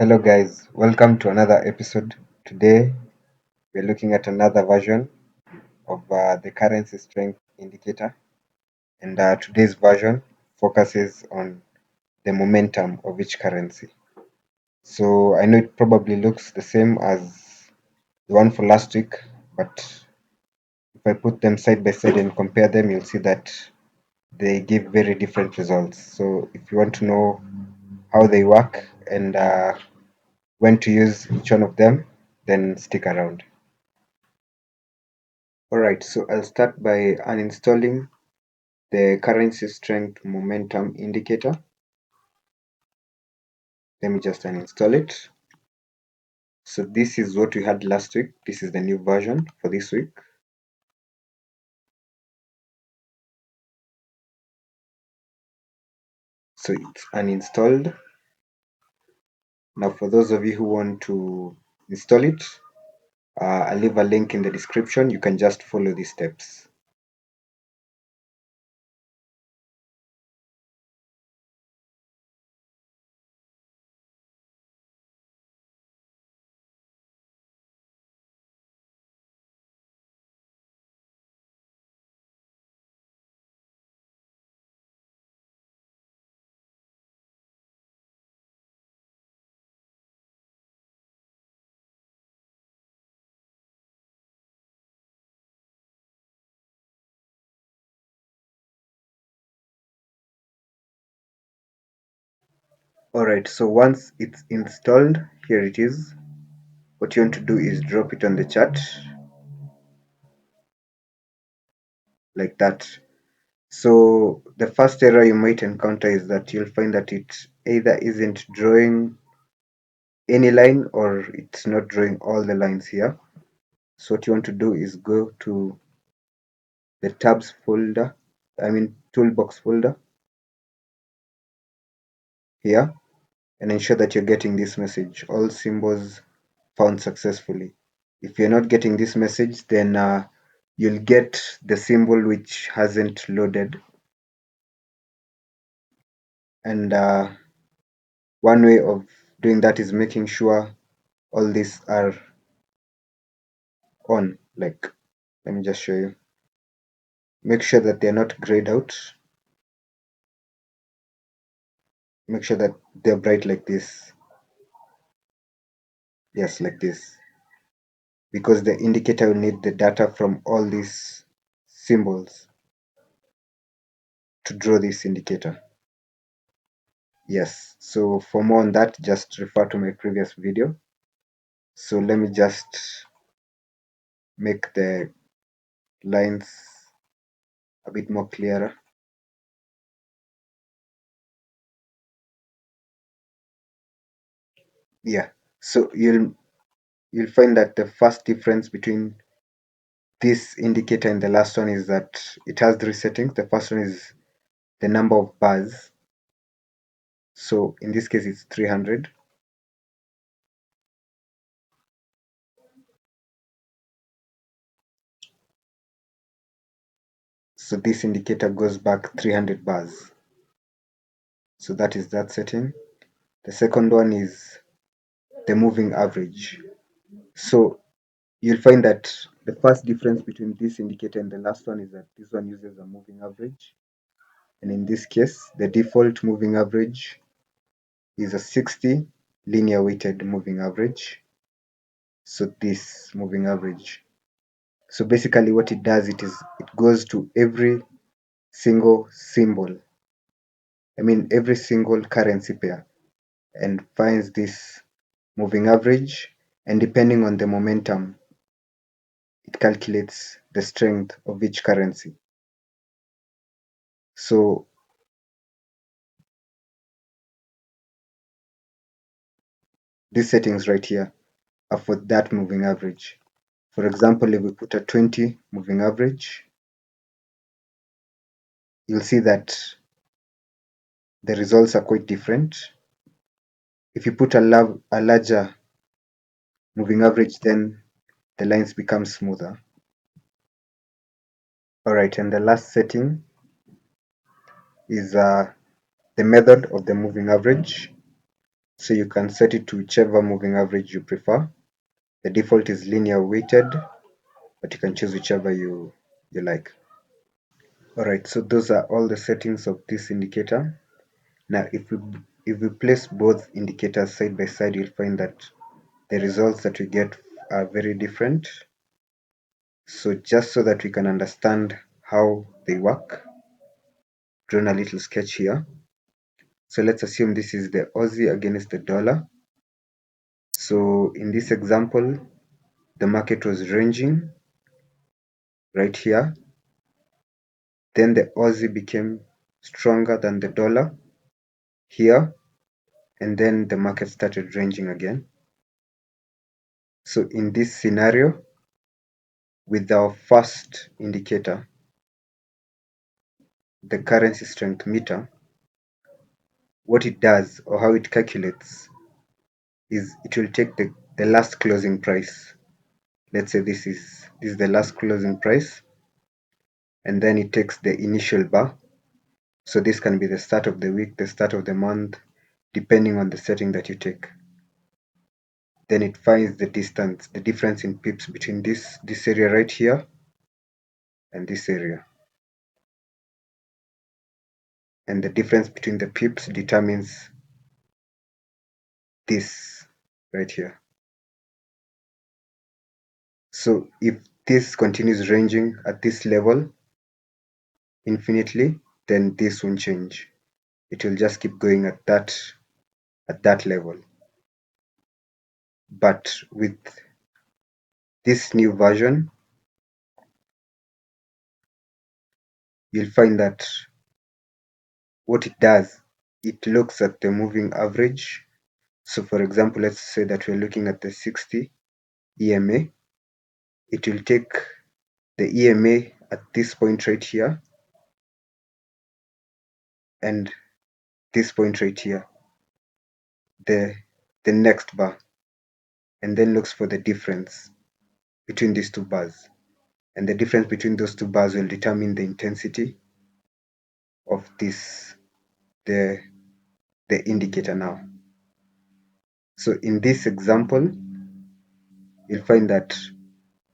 Hello guys, welcome to another episode. Today we're looking at another version of the currency strength indicator, and today's version focuses on the momentum of each currency. So I know it probably looks the same as the one for last week, but if I put them side by side and compare them, you'll see that they give very different results. So if you want to know how they work and when to use each one of them, then stick around. Alright, so I'll start by uninstalling the currency strength momentum indicator. Let me just uninstall it. So this is what we had last week. This is the new version for this week. So it's uninstalled. Now for those of you who want to install it, I'll leave a link in the description. You can just follow these steps. Alright, so once it's installed, here it is. What you want to do is drop it on the chart like that. So the first error you might encounter is that you'll find that it either isn't drawing any line or it's not drawing all the lines here. So what you want to do is go to the tabs folder, toolbox folder here, and ensure that you're getting this message, all symbols found successfully. If you're not getting this message, then you'll get the symbol which hasn't loaded. And one way of doing that is making sure all these are on. Like, let me just show you. Make sure that they're not grayed out. Make sure that they're bright like this. Yes, like this. Because the indicator will need the data from all these symbols to draw this indicator. Yes, so for more on that, just refer to my previous video. So let me just make the lines a bit more clearer. Yeah, so you'll find that the first difference between this indicator and the last one is that it has three settings. The first one is the number of bars. So in this case, it's 300. So this indicator goes back 300 bars. So that is that setting. The second one is the moving average. So you'll find that the first difference between this indicator and the last one is that this one uses a moving average. And in this case, the default moving average is a 60 linear weighted moving average. So this moving average. So basically what it does, it goes to every single symbol. Every single currency pair and finds this moving average, and depending on the momentum, it calculates the strength of each currency. So these settings right here are for that moving average. For example, if we put a 20 moving average, you'll see that the results are quite different. If you put a larger moving average, then the lines become smoother. Alright, and the last setting is the method of the moving average. So you can set it to whichever moving average you prefer. The default is linear weighted, but you can choose whichever you like. Alright, so those are all the settings of this indicator. Now if we place both indicators side by side, you'll find that the results that we get are very different. So just so that we can understand how they work, drawn a little sketch here. So let's assume this is the Aussie against the dollar. So in this example, the market was ranging right here. Then the Aussie became stronger than the dollar here, and then the market started ranging again. So in this scenario, with our first indicator, the currency strength meter, what it does or how it calculates is it will take the last closing price. Let's say this is the last closing price, and then it takes the initial bar. So this can be the start of the week, the start of the month, depending on the setting that you take. Then it finds the distance, the difference in pips between this area right here and this area. And the difference between the pips determines this right here. So if this continues ranging at this level infinitely, then this won't change. It will just keep going at that level. But with this new version, you'll find that what it does, it looks at the moving average. So for example, let's say that we're looking at the 60 EMA. It will take the EMA at this point right here and this point right here, the next bar, and then looks for the difference between these two bars. And the difference between those two bars will determine the intensity of this, the indicator now. So in this example, you'll find that,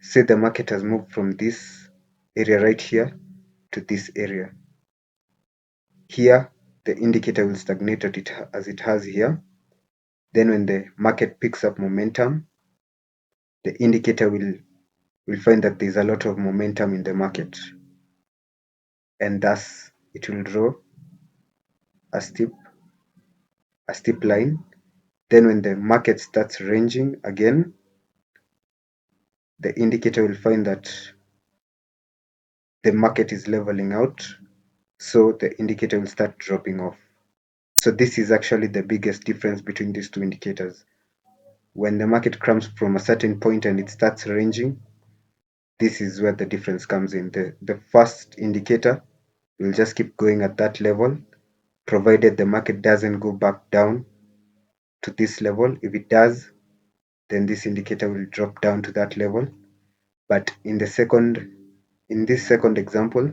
say the market has moved from this area right here to this area. Here, the indicator will stagnate at it as it has here. Then when the market picks up momentum, the indicator will find that there's a lot of momentum in the market, and thus it will draw a steep line. Then when the market starts ranging again, the indicator will find that the market is leveling out, so the indicator will start dropping off. So this is actually the biggest difference between these two indicators. When the market comes from a certain point and it starts ranging, this is where the difference comes in. The first indicator will just keep going at that level, provided the market doesn't go back down to this level. If it does, then this indicator will drop down to that level. But in this second example,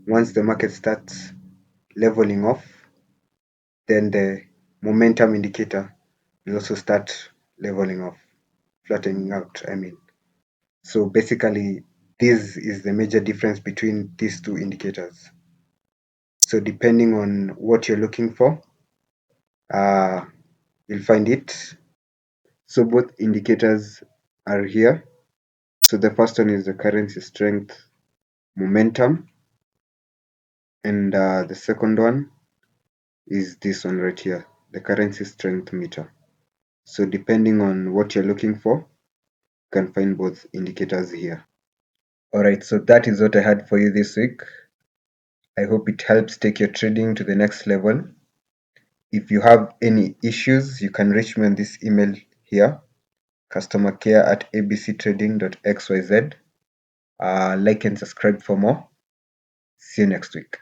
once the market starts leveling off, then the momentum indicator will also start leveling off, flattening out, I mean. So basically, this is the major difference between these two indicators. So depending on what you're looking for, you'll find it. So both indicators are here. So the first one is the currency strength momentum, and the second one is this one right here, the currency strength meter. So depending on what you're looking for, you can find both indicators here. Alright, so that is what I had for you this week. I hope it helps take your trading to the next level. If you have any issues, you can reach me on this email here, customercare@abctrading.xyz. Like and subscribe for more. See you next week.